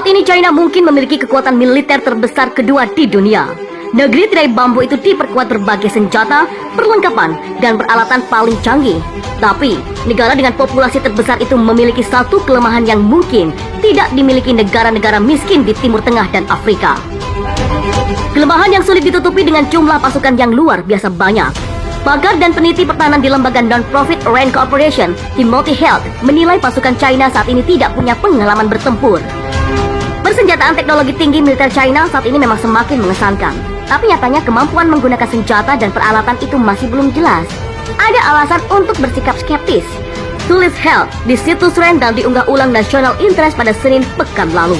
Saat ini China mungkin memiliki kekuatan militer terbesar kedua di dunia. Negeri tirai bambu itu diperkuat berbagai senjata, perlengkapan, dan peralatan paling canggih. Tapi, negara dengan populasi terbesar itu memiliki satu kelemahan yang mungkin tidak dimiliki negara-negara miskin di Timur Tengah dan Afrika. Kelemahan yang sulit ditutupi dengan jumlah pasukan yang luar biasa banyak. Pakar dan peneliti pertahanan di lembaga non-profit Rand Corporation, Timothy Health, menilai pasukan China saat ini tidak punya pengalaman bertempur. Persenjataan teknologi tinggi militer China saat ini memang semakin mengesankan. Tapi nyatanya kemampuan menggunakan senjata dan peralatan itu masih belum jelas. Ada alasan untuk bersikap skeptis. Tulis Health di situs Rand dan diunggah ulang National Interest pada Senin pekan lalu.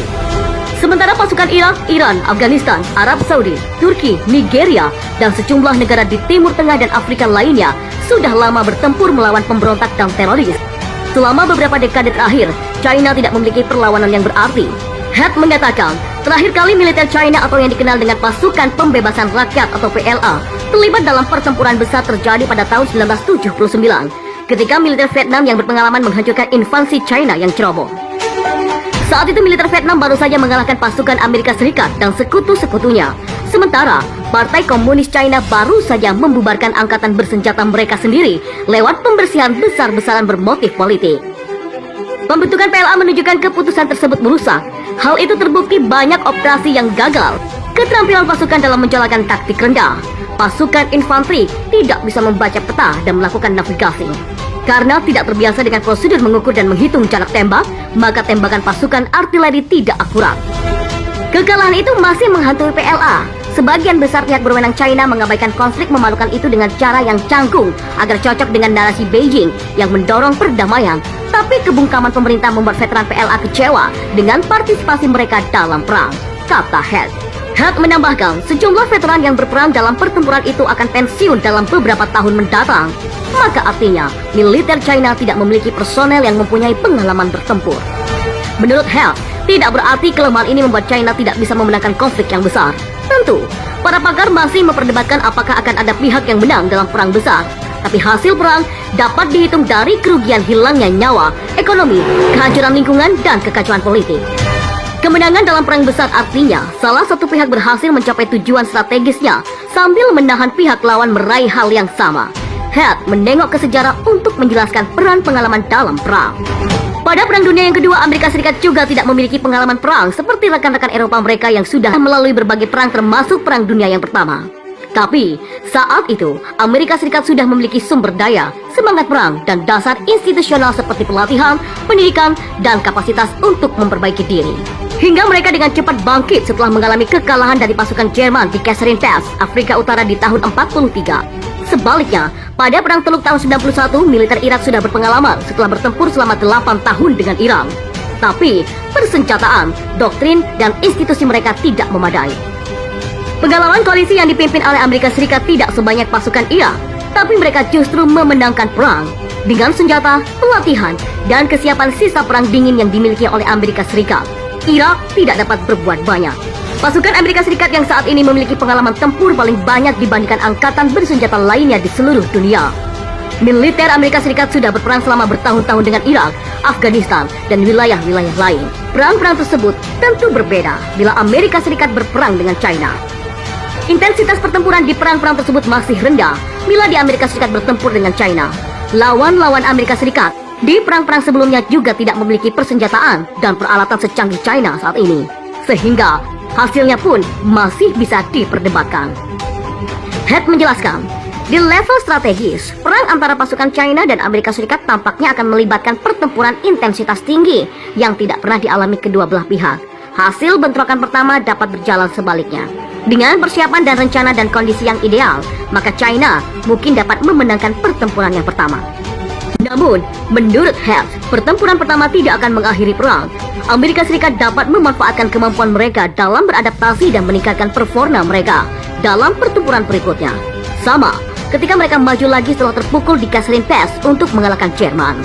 Sementara pasukan Irak, Iran, Afghanistan, Arab Saudi, Turki, Nigeria, dan sejumlah negara di Timur Tengah dan Afrika lainnya sudah lama bertempur melawan pemberontak dan teroris. Selama beberapa dekade terakhir, China tidak memiliki perlawanan yang berarti. Head mengatakan, terakhir kali militer China atau yang dikenal dengan Pasukan Pembebasan Rakyat atau PLA terlibat dalam pertempuran besar terjadi pada tahun 1979 ketika militer Vietnam yang berpengalaman menghancurkan invasi China yang ceroboh. Saat itu militer Vietnam baru saja mengalahkan pasukan Amerika Serikat dan sekutu-sekutunya. Sementara, Partai Komunis China baru saja membubarkan angkatan bersenjata mereka sendiri lewat pembersihan besar-besaran bermotif politik. Pembentukan PLA menunjukkan keputusan tersebut merusak. Hal itu terbukti banyak operasi yang gagal. Keterampilan pasukan dalam menjalankan taktik rendah. Pasukan infanteri tidak bisa membaca peta dan melakukan navigasi. Karena tidak terbiasa dengan prosedur mengukur dan menghitung jarak tembak, maka tembakan pasukan artileri tidak akurat. Kekalahan itu masih menghantui PLA. Sebagian besar pihak berwenang China mengabaikan konflik memalukan itu dengan cara yang canggung agar cocok dengan narasi Beijing yang mendorong perdamaian. Tapi kebungkaman pemerintah membuat veteran PLA kecewa dengan partisipasi mereka dalam perang, kata Head. Head menambahkan, sejumlah veteran yang berperang dalam pertempuran itu akan pensiun dalam beberapa tahun mendatang. Maka artinya, militer China tidak memiliki personel yang mempunyai pengalaman bertempur. Menurut Head, tidak berarti kelemahan ini membuat China tidak bisa memenangkan konflik yang besar. Tentu, para pakar masih memperdebatkan apakah akan ada pihak yang menang dalam perang besar. Tapi hasil perang dapat dihitung dari kerugian hilangnya nyawa, ekonomi, kehancuran lingkungan, dan kekacauan politik. Kemenangan dalam perang besar artinya salah satu pihak berhasil mencapai tujuan strategisnya sambil menahan pihak lawan meraih hal yang sama. Head menengok ke sejarah untuk menjelaskan peran pengalaman dalam perang. Pada Perang Dunia yang kedua, Amerika Serikat juga tidak memiliki pengalaman perang seperti rekan-rekan Eropa mereka yang sudah melalui berbagai perang termasuk Perang Dunia yang pertama. Tapi, saat itu, Amerika Serikat sudah memiliki sumber daya, semangat perang, dan dasar institusional seperti pelatihan, pendidikan, dan kapasitas untuk memperbaiki diri. Hingga mereka dengan cepat bangkit setelah mengalami kekalahan dari pasukan Jerman di Catherine Pass, Afrika Utara di tahun 43. Sebaliknya, pada Perang Teluk tahun 91, militer Irak sudah berpengalaman setelah bertempur selama 8 tahun dengan Iran. Tapi, persenjataan, doktrin, dan institusi mereka tidak memadai. Pengalaman koalisi yang dipimpin oleh Amerika Serikat tidak sebanyak pasukan Irak, tapi mereka justru memenangkan perang dengan senjata, pelatihan, dan kesiapan sisa perang dingin yang dimiliki oleh Amerika Serikat. Irak tidak dapat berbuat banyak. Pasukan Amerika Serikat yang saat ini memiliki pengalaman tempur paling banyak dibandingkan angkatan bersenjata lainnya di seluruh dunia. Militer Amerika Serikat sudah berperang selama bertahun-tahun dengan Irak, Afghanistan, dan wilayah-wilayah lain. Perang-perang tersebut tentu berbeda bila Amerika Serikat berperang dengan China. Intensitas pertempuran di perang-perang tersebut masih rendah bila di Amerika Serikat bertempur dengan China. Lawan-lawan Amerika Serikat di perang-perang sebelumnya juga tidak memiliki persenjataan dan peralatan secanggih China saat ini. Sehingga hasilnya pun masih bisa diperdebatkan. Head menjelaskan, di level strategis, perang antara pasukan China dan Amerika Serikat tampaknya akan melibatkan pertempuran intensitas tinggi yang tidak pernah dialami kedua belah pihak. Hasil bentrokan pertama dapat berjalan sebaliknya. Dengan persiapan dan rencana dan kondisi yang ideal, maka China mungkin dapat memenangkan pertempuran yang pertama. Namun, menurut Head, pertempuran pertama tidak akan mengakhiri perang. Amerika Serikat dapat memanfaatkan kemampuan mereka dalam beradaptasi dan meningkatkan performa mereka dalam pertempuran berikutnya. Sama ketika mereka maju lagi setelah terpukul di Catherine Pass untuk mengalahkan Jerman.